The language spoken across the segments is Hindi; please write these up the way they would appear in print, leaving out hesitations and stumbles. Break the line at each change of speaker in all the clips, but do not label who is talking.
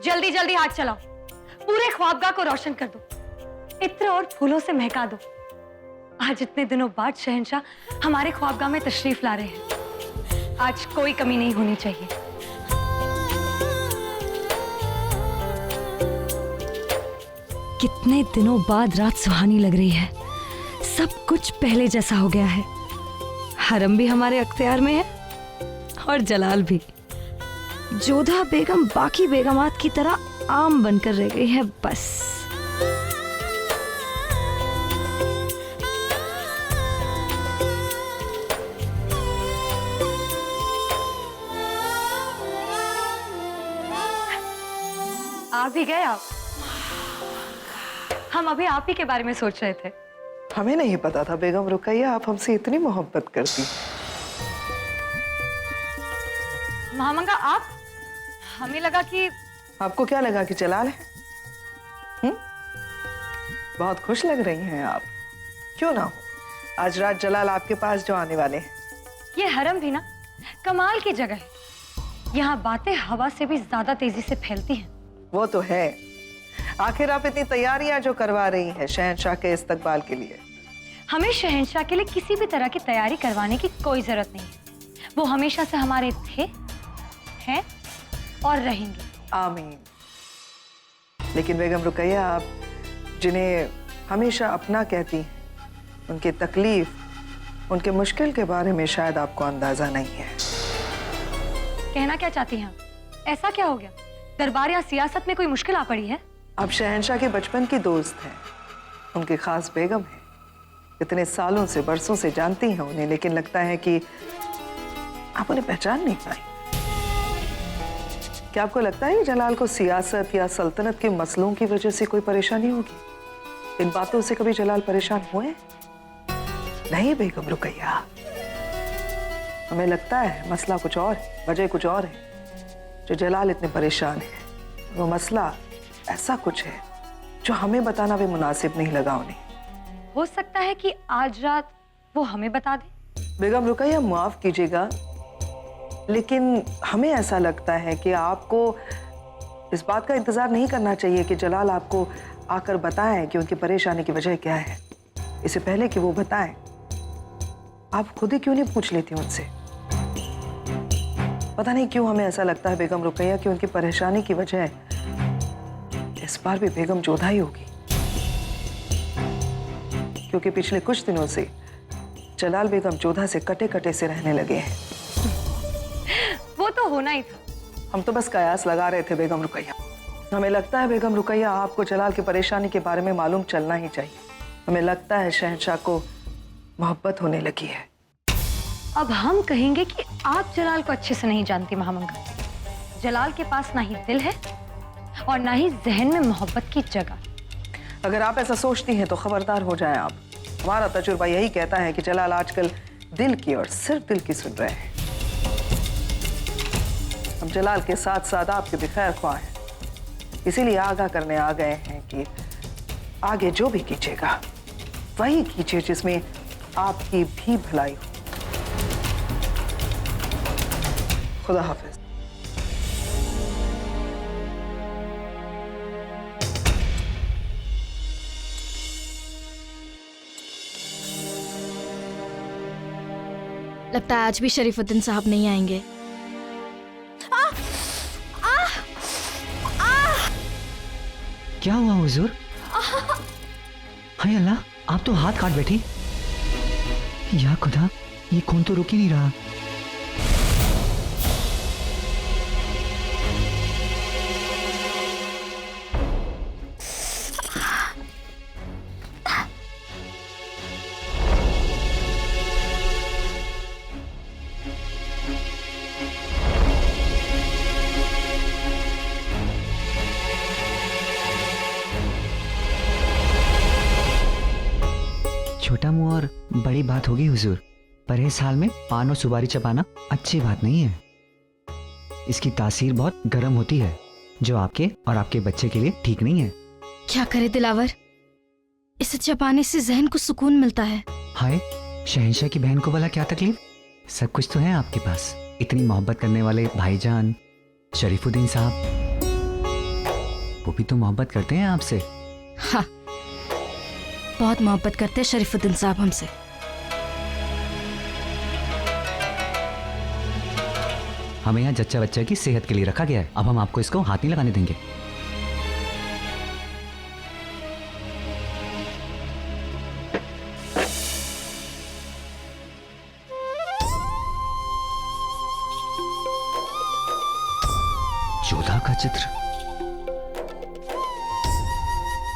जल्दी जल्दी हाथ चलाओ, पूरे ख्वाबगाह को रोशन कर दो, इत्र और फूलों से महका दो। आज इतने दिनों बाद शहंशाह हमारे ख्वाबगाह में तशरीफ ला रहे हैं। आज कोई कमी नहीं होनी चाहिए। कितने दिनों बाद रात सुहानी लग रही है। सब कुछ पहले जैसा हो गया है। हरम भी हमारे अख्तियार में है और जलाल भी। जोधा बेगम बाकी बेगमात की तरह आम बनकर रह गई है बस। आ भी गए आप। हम अभी आप ही के बारे में सोच रहे थे।
हमें नहीं पता था बेगम रुकैया आप हमसे इतनी मोहब्बत करती।
महामंगा आप, हमें लगा कि
आपको क्या लगा कि जलाल है? बहुत खुश लग रही हैं आप। क्यों ना हो, आज रात जलाल आपके पास जो आने वाले हैं।
ये हरम भी ना कमाल की जगह है। यहाँ बातें हवा से भी ज्यादा तेजी से फैलती हैं।
वो तो है। आखिर आप इतनी तैयारियां जो करवा रही हैं शहंशाह के इस्तकबाल के लिए।
हमें शहंशाह के लिए किसी भी तरह की तैयारी करवाने की कोई जरूरत नहीं है। वो हमेशा से हमारे थे, हैं और रहेंगे।
आमीन। लेकिन बेगम रुकैया आप जिन्हें हमेशा अपना कहती हैं, उनकी तकलीफ, उनके मुश्किल के बारे में शायद आपको अंदाजा नहीं है।
कहना क्या चाहती हैं? ऐसा क्या हो गया? दरबार या सियासत में कोई मुश्किल आ पड़ी है?
आप शहंशाह के बचपन की दोस्त हैं, उनकी खास बेगम हैं। इतने सालों से, बरसों से जानती हैं उन्हें, लेकिन लगता है कि आप उन्हें पहचान नहीं पाई। क्या आपको लगता है जलाल को सियासत या सल्तनत के मसलों की वजह से कोई परेशानी होगी? इन बातों से कभी जलाल परेशान हुए? नहीं बेगम रुकैया, हमें लगता है मसला कुछ और, वजह कुछ और है जो जलाल इतने परेशान है। वो मसला ऐसा कुछ है जो हमें बताना भी मुनासिब नहीं लगा उन्हें।
हो सकता है कि आज रात वो हमें बता दे।
बेगम रुकैया माफ कीजिएगा, लेकिन हमें ऐसा लगता है कि आपको इस बात का इंतजार नहीं करना चाहिए कि जलाल आपको आकर बताएं कि उनकी परेशानी की वजह क्या है। इससे पहले कि वो बताएं, आप खुद ही क्यों नहीं पूछ लेती उनसे? पता नहीं क्यों हमें ऐसा लगता है बेगम रुकैया कि उनकी परेशानी की वजह इस बार भी बेगम जोधा ही होगी, क्योंकि पिछले कुछ दिनों से जलाल बेगम जोधा से कटे कटे से रहने लगे हैं।
वो तो होना ही था।
हम तो बस कयास लगा रहे थे बेगम रुकैया। हमें लगता है बेगम रुकैया आपको जलाल की परेशानी के बारे में मालूम चलना ही चाहिए। हमें लगता है शहंशाह को मोहब्बत होने लगी है।
अब हम कहेंगे कि आप जलाल को अच्छे से नहीं जानती महामंगा। जलाल के पास ना ही दिल है और ना ही जहन में मोहब्बत की जगह।
अगर आप ऐसा सोचती हैं तो खबरदार हो जाएं आप। हमारा तजुर्बा यही कहता है कि जलाल आजकल दिल की और सिर्फ दिल की सुन रहे हैं। हम जलाल के साथ साथ आपके भी खैर ख्वाह हैं, इसीलिए आगाह करने आ गए हैं कि आगे जो भी कीजिएगा वही कीजिए जिसमें आपकी भी भलाई हो। खुदा हाफिज।
लगता है आज भी शरीफुद्दीन साहब नहीं आएंगे।
क्या हुआ हुजूर? हाय अल्लाह, आप तो हाथ काट बैठी। या खुदा, ये खून तो रुक ही नहीं रहा। छोटा मुंह और बड़ी बात होगी हुजूर, पर इस हाल में पान और सुपारी चबाना अच्छी बात नहीं है। इसकी तासीर बहुत गर्म होती है, जो आपके और आपके बच्चे के लिए ठीक नहीं है।
क्या करे दिलावर, इसे चबाने से जहन को सुकून मिलता है।
हाय, शहंशाह की बहन को भला क्या तकलीफ? सब कुछ तो है आपके पास। इतनी मोहब्बत करने वाले भाईजान शरीफुद्दीन साहब। वो भी तो मोहब्बत करते हैं आपसे।
हाँ, बहुत मोहब्बत करते हैं शरीफुद्दीन साहब हमसे।
हमें यहाँ जच्चा बच्चा की सेहत के लिए रखा गया है, अब हम आपको इसको हाथ नहीं लगाने देंगे। जोधा का चित्र,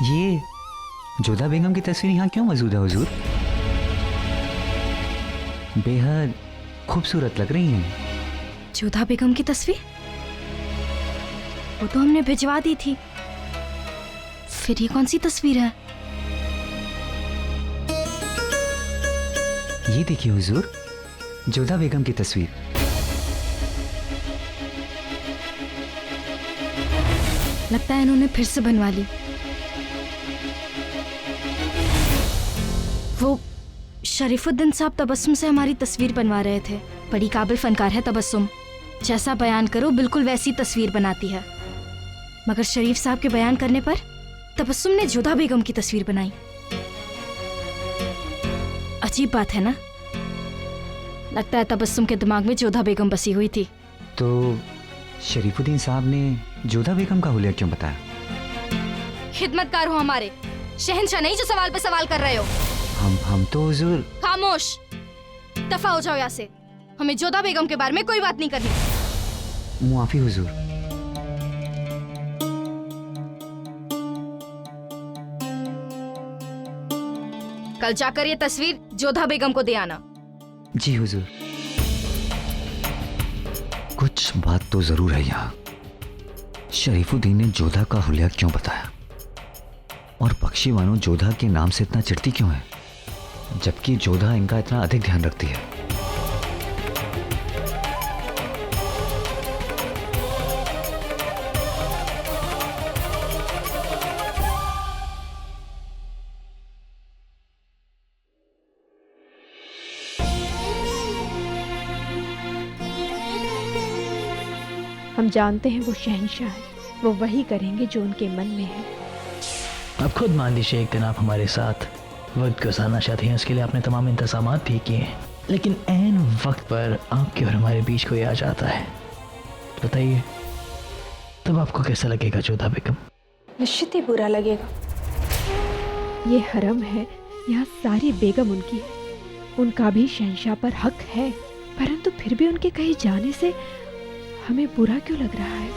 ये जोधा बेगम की तस्वीर यहाँ क्यों मौजूद है हुजूर? बेहद खूबसूरत लग रही हैं।
जोधा बेगम की तस्वीर? वो तो हमने भिजवा दी थी। फिर ये कौन सी तस्वीर है?
ये देखिए हुजूर, जोधा बेगम की तस्वीर।
लगता है इन्होंने फिर से बनवा ली। वो शरीफुद्दीन साहब तबस्सुम से हमारी तस्वीर बनवा रहे थे। बड़ी काबिल फनकार है तबस्सुम, जैसा बयान करो बिल्कुल वैसी तस्वीर बनाती है। मगर शरीफ साहब के बयान करने पर तबस्सुम ने जोधा बेगम की तस्वीर बनाई। अजीब बात है ना। लगता है तबस्सुम के दिमाग में जोधा बेगम बसी हुई थी।
तो शरीफुद्दीन साहब ने जोधा बेगम का हुलिया क्यों बताया?
खिदमतकार हो हमारे, शहंशाह नहीं जो सवाल पे सवाल कर रहे हो।
हम तो हुजूर।
खामोश, दफा हो जाओ यहाँ से। हमें जोधा बेगम के बारे में कोई बात नहीं करनी।
मुआफी हुजूर।
कल जाकर ये तस्वीर जोधा बेगम को दे आना।
जी हुजूर। कुछ बात तो जरूर है यहाँ। शरीफुद्दीन ने जोधा का हुलिया क्यों बताया? और बख्शी बानो जोधा के नाम से इतना चिढ़ती क्यों है, जबकि जोधा इनका इतना अधिक ध्यान रखती है?
हम जानते हैं वो शहंशाह है, वो वही करेंगे जो उनके मन में है।
अब खुद मान लीजिए एक दिन आप हमारे साथ वक्त गुजारना चाहते हैं, उसके लिए आपने तमाम इंतजाम भी किए हैं, लेकिन ऐन वक्त पर आपके और हमारे बीच कोई आ जाता है, बताइए तब आपको कैसा लगेगा जोधा बेगम?
निश्चित ही बुरा लगेगा। ये हरम है, यहाँ सारी बेगम उनकी है, उनका भी शहंशाह पर हक है, परंतु फिर भी उनके कहीं जाने से हमें बुरा क्यों लग रहा है?